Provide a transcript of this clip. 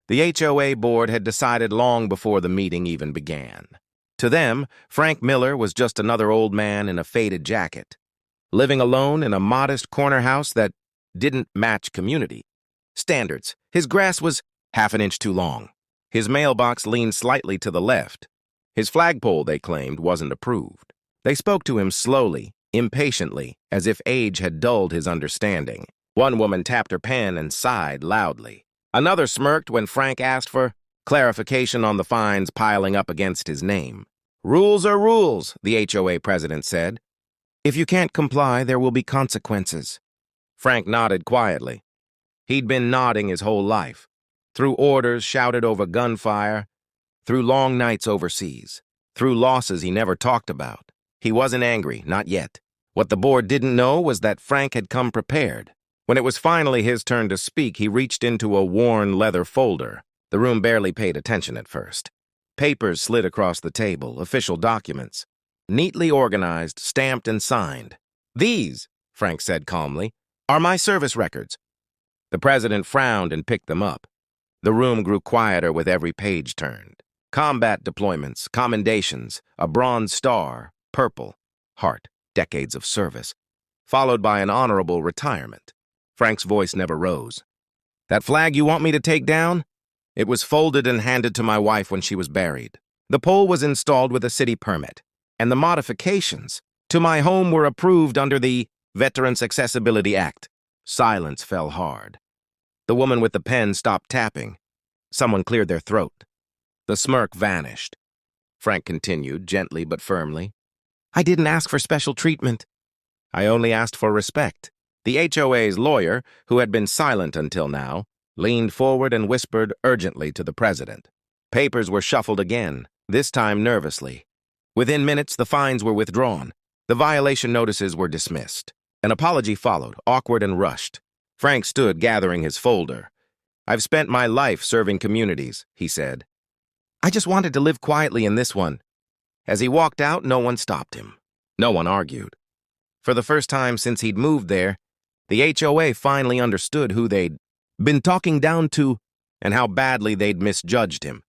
The HOA board had decided long before the meeting even began. To them, Frank Miller was just another old man in a faded jacket, living alone in a modest corner house that didn't match community standards. His grass was half an inch too long. His mailbox leaned slightly to the left. His flagpole, they claimed, wasn't approved. They spoke to him slowly, impatiently, as if age had dulled his understanding. One woman tapped her pen and sighed loudly. Another smirked when Frank asked for clarification on the fines piling up against his name. "Rules are rules," the HOA president said. "If you can't comply, there will be consequences." Frank nodded quietly. He'd been nodding his whole life, through orders shouted over gunfire, through long nights overseas, through losses he never talked about. He wasn't angry, not yet. What the board didn't know was that Frank had come prepared. When it was finally his turn to speak, he reached into a worn leather folder. The room barely paid attention at first. Papers slid across the table, official documents, neatly organized, stamped, and signed. "These," Frank said calmly, "are my service records." The president frowned and picked them up. The room grew quieter with every page turned. Combat deployments, commendations, a Bronze Star, purple, heart, decades of service, followed by an honorable retirement. Frank's voice never rose. "That flag you want me to take down?" It was folded and handed to my wife when she was buried. The pole was installed with a city permit, and the modifications to my home were approved under the Veterans Accessibility Act. Silence fell hard. The woman with the pen stopped tapping. Someone cleared their throat. The smirk vanished. Frank continued, gently but firmly. "I didn't ask for special treatment. I only asked for respect." The HOA's lawyer, who had been silent until now, leaned forward and whispered urgently to the president. Papers were shuffled again, this time nervously. Within minutes, the fines were withdrawn. The violation notices were dismissed. An apology followed, awkward and rushed. Frank stood gathering his folder. "I've spent my life serving communities," he said. "I just wanted to live quietly in this one." As he walked out, no one stopped him. No one argued. For the first time since he'd moved there, the HOA finally understood who they'd been talking down to and how badly they'd misjudged him.